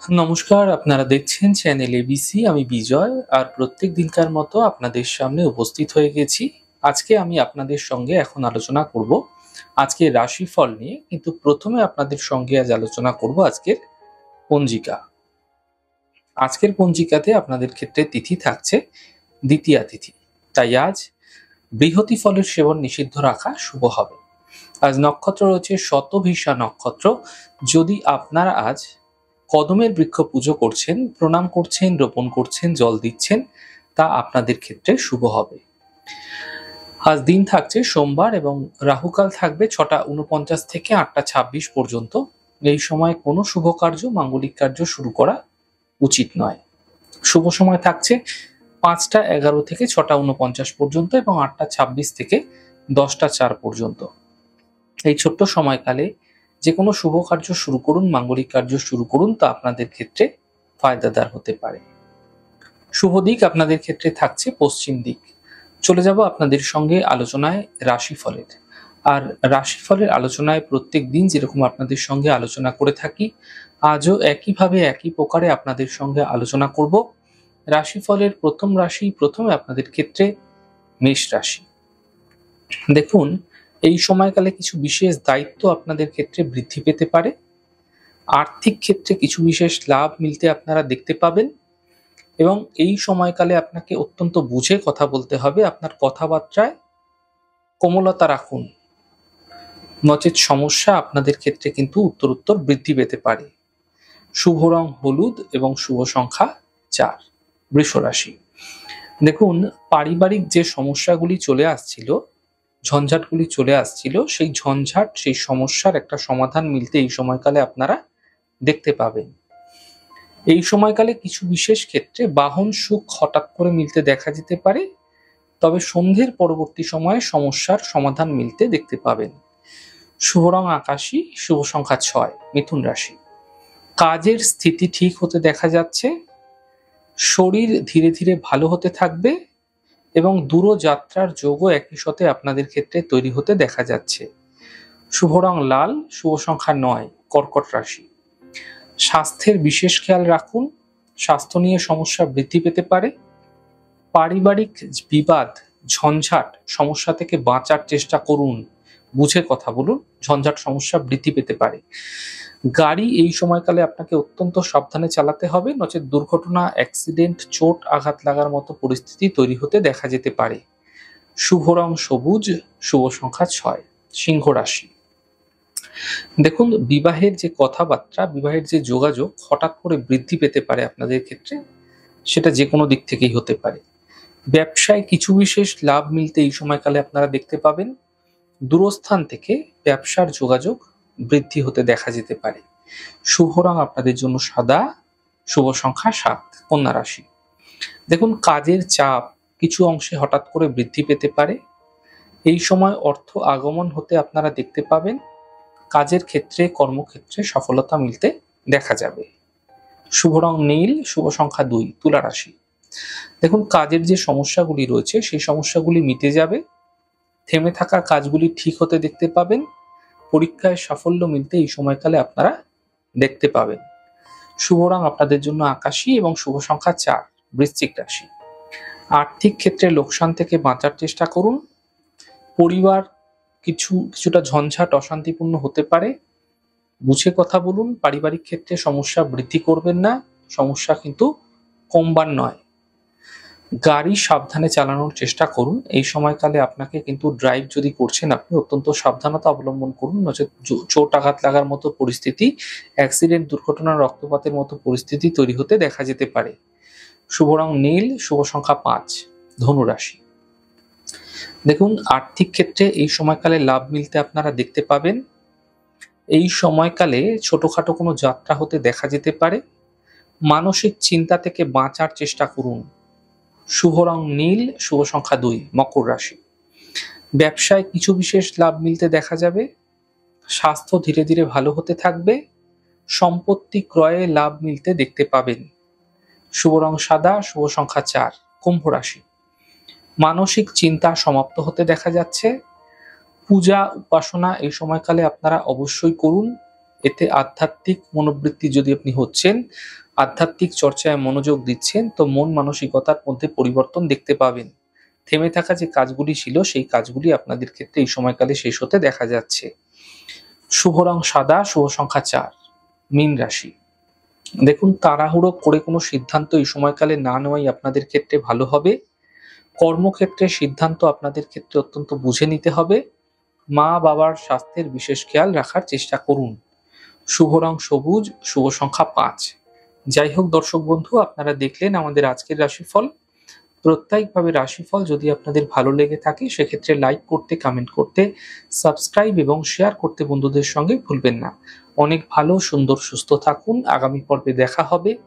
নমস্কার, আপনারা দেখছেন চ্যানেল এবিসি। আমি বিজয়, আর প্রত্যেক দিনকার মতো আপনাদের সামনে উপস্থিত হয়ে গেছি। আজকে আমি আপনাদের সঙ্গে এখন আলোচনা করব আজকের রাশিফল নিয়ে, কিন্তু প্রথমে আপনাদের সঙ্গে আজ আলোচনা করব আজকের পঞ্জিকা। আজকের পঞ্জিকাতে আপনাদের ক্ষেত্রে তিথি থাকছে দ্বিতীয়া তিথি, তাই আজ বৃহতি ফলের সেবন নিষিদ্ধ রাখা শুভ হবে। আজ নক্ষত্র রয়েছে শতভিষা নক্ষত্র। যদি আপনারা আজ কদমের বৃক্ষ পুজো করছেন, প্রণাম করছেন, রোপণ করছেন, জল দিচ্ছেন, তা আপনাদের ক্ষেত্রে শুভ হবে। আজ দিন থাকছে সোমবার এবং রাহুকাল থাকবে 6টা 49 থেকে 8টা 26 পর্যন্ত। এই সময় কোনো শুভ কার্য, মাঙ্গলিক কার্য শুরু করা উচিত নয়। শুভ সময় থাকছে 5টা 11 থেকে 6টা 49 পর্যন্ত এবং 8টা 26 থেকে 10টা 4 পর্যন্ত। এই ছোট্ট সময়কালে যে কোনো শুভ কার্য শুরু করুন, মাঙ্গলিক কার্য শুরু করুন, তা আপনাদের ক্ষেত্রে ফায়দাদার হতে পারে। শুভ দিক আপনাদের ক্ষেত্রে থাকছে পশ্চিম দিক। চলে যাব আপনাদের সঙ্গে আলোচনায় রাশিফলের। আর রাশিফলের আলোচনায় প্রত্যেক দিন যেরকম আপনাদের সঙ্গে আলোচনা করে থাকি, আজও একইভাবে একই প্রকারে আপনাদের সঙ্গে আলোচনা করব। রাশিফলের প্রথম রাশি, প্রথমে আপনাদের ক্ষেত্রে মেষ রাশি। দেখুন, এই সময়কালে কিছু বিশেষ দায়িত্ব আপনাদের ক্ষেত্রে বৃদ্ধি পেতে পারে। আর্থিক ক্ষেত্রে কিছু বিশেষ লাভ মিলতে আপনারা দেখতে পাবেন এবং এই সময়কালে আপনাকে অত্যন্ত বুঝে কথা বলতে হবে। আপনার কথাবার্তায় কোমলতা রাখুন, নচেৎ সমস্যা আপনাদের ক্ষেত্রে কিন্তু উত্তরোত্তর বৃদ্ধি পেতে পারে। শুভ রং হলুদ এবং শুভ সংখ্যা 4। বৃষ রাশি। দেখুন, পারিবারিক যে সমস্যাগুলি চলে আসছিল, ঝঞ্ঝাটগুলি চলে আসছিল, সেই ঝঞ্ঝাট, সেই সমস্যার একটা সমাধান মিলতে এই সময়কালে আপনারা দেখতে পাবেন। এই সময়কালে কিছু বিশেষ ক্ষেত্রে বাহন সুখ হঠাৎ করে মিলতে দেখা যেতে পারে, তবে সন্ধ্যের পরবর্তী সময়ে সমস্যার সমাধান মিলতে দেখতে পাবেন। শুভ রং আকাশী, শুভ সংখ্যা 6। মিথুন রাশি। কাজের স্থিতি ঠিক হতে দেখা যাচ্ছে, শরীর ধীরে ধীরে ভালো হতে থাকবে এবং দূরযাত্রার যোগও একই সাথে আপনাদের ক্ষেত্রে তৈরি হতে দেখা যাচ্ছে। শুভ রং লাল, শুভ সংখ্যা 9। কর্কট রাশি। স্বাস্থ্যের বিশেষ খেয়াল রাখুন, স্বাস্থ্য নিয়ে সমস্যা বৃদ্ধি পেতে পারে। পারিবারিক বিবাদ, ঝঞ্ঝাট, সমস্যা থেকে বাঁচার চেষ্টা করুন, বুঝে কথা বলুন, ঝঞ্ঝাট সমস্যা বৃদ্ধি পেতে পারে। গাড়ি এই সময়কালে আপনাকে অত্যন্ত সাবধানে চালাতে হবে, নচেৎ দুর্ঘটনা, অ্যাক্সিডেন্ট, চোট আঘাত লাগার মতো পরিস্থিতি তৈরি হতে দেখা যেতে পারে। শুভ রং সবুজ, শুভ সংখ্যা 6। সিংহ রাশি। দেখুন, বিবাহের যে কথাবার্তা, বিবাহের যে যোগাযোগ হঠাৎ করে বৃদ্ধি পেতে পারে আপনাদের ক্ষেত্রে, সেটা যে কোনো দিক থেকেই হতে পারে। ব্যবসায় কিছু বিশেষ লাভ মিলতে এই সময়কালে আপনারা দেখতে পাবেন। দূরস্থান থেকে ব্যবসার যোগাযোগ বৃদ্ধি হতে দেখা যেতে পারে। শুভ রং আপনাদের জন্য সাদা, শুভ সংখ্যা 7। কন্যা রাশি। দেখুন, কাজের চাপ কিছু অংশে হঠাৎ করে বৃদ্ধি পেতে পারে। এই সময় অর্থ আগমন হতে আপনারা দেখতে পাবেন। কাজের ক্ষেত্রে, কর্মক্ষেত্রে সফলতা মিলতে দেখা যাবে। শুভ রং নীল, শুভ সংখ্যা 2। তুলা রাশি। দেখুন, কাজের যে সমস্যাগুলি রয়েছে সেই সমস্যাগুলি মিটে যাবে। থেমে থাকা কাজগুলি ঠিক হতে দেখতে পাবেন। পরীক্ষায় সাফল্য মিলতে এই সময়কালে আপনারা দেখতে পাবেন। শুভ রং আপনাদের জন্য আকাশী এবং শুভ সংখ্যা 4। বৃশ্চিক রাশি। আর্থিক ক্ষেত্রে লোকসান থেকে বাঁচার চেষ্টা করুন। পরিবার কিছুটা ঝঞ্ঝাট, অশান্তিপূর্ণ হতে পারে, বুঝে কথা বলুন। পারিবারিক ক্ষেত্রে সমস্যা বৃদ্ধি করবেন না, সমস্যা কিন্তু কমবার নয়। গাড়ি সাবধানে চালানোর চেষ্টা করুন। এই সময়কালে আপনাকে কিন্তু ড্রাইভ যদি করছেন, আপনি অত্যন্ত সাবধানতা অবলম্বন করুন, নচেৎ চোট আঘাত লাগার মতো পরিস্থিতি, অ্যাক্সিডেন্ট, দুর্ঘটনা, রক্তপাতের মতো পরিস্থিতি তৈরি হতে দেখা যেতে পারে। শুভ রং নীল, শুভ সংখ্যা 5। ধনু রাশি। দেখুন, আর্থিক ক্ষেত্রে এই সময়কালে লাভ মিলতে আপনারা দেখতে পাবেন। এই সময়কালে ছোটখাটো কোনো যাত্রা হতে দেখা যেতে পারে। মানসিক চিন্তা থেকে বাঁচার চেষ্টা করুন। শুভ রং নীল, শুভ সংখ্যা 2। মকর রাশি। ব্যবসায় কিছু বিশেষ লাভ মিলতে দেখা যাবে। স্বাস্থ্য ধীরে ধীরে ভালো হতে থাকবে। সম্পত্তি ক্রয়ে লাভ মিলতে দেখতে পাবেন। শুভ রং সাদা, শুভ সংখ্যা 4। কুম্ভ রাশি। মানসিক চিন্তা সমাপ্ত হতে দেখা যাচ্ছে। পূজা উপাসনা এই সময়কালে আপনারা অবশ্যই করুন। এতে আধ্যাত্মিক মনোবৃত্তি যদি আপনি হচ্ছেন, আধ্যাত্মিক চর্চায় মনোযোগ দিচ্ছেন, তো মন মানসিকতার মধ্যে পরিবর্তন দেখতে পাবেন। থেমে থাকা যে কাজগুলি ছিল সেই কাজগুলি আপনাদের ক্ষেত্রে এই সময়কালে শেষ হতে দেখা যাচ্ছে। শুভ রং সাদা, শুভ সংখ্যা ৪। মীন রাশি। দেখুন, তাড়াহুড়ো করে কোনো সিদ্ধান্ত এই সময়কালে না নেওয়াই আপনাদের ক্ষেত্রে ভালো হবে। কর্মক্ষেত্রে সিদ্ধান্ত আপনাদের ক্ষেত্রে অত্যন্ত বুঝে নিতে হবে। মা-বাবার স্বাস্থ্যের বিশেষ খেয়াল রাখার চেষ্টা করুন। শুভ রং সবুজ, শুভ সংখ্যা ৫। যাই হোক দর্শক বন্ধু, আপনারা দেখলেন আমাদের আজকের রাশিফল। প্রত্যেকভাবে রাশিফল যদি আপনাদের ভালো লেগে থাকে সেক্ষেত্রে লাইক করতে, কমেন্ট করতে, সাবস্ক্রাইব এবং শেয়ার করতে বন্ধুদের সঙ্গে ভুলবেন না। অনেক ভালো, সুন্দর, সুস্থ থাকুন। আগামী পর্বে দেখা হবে।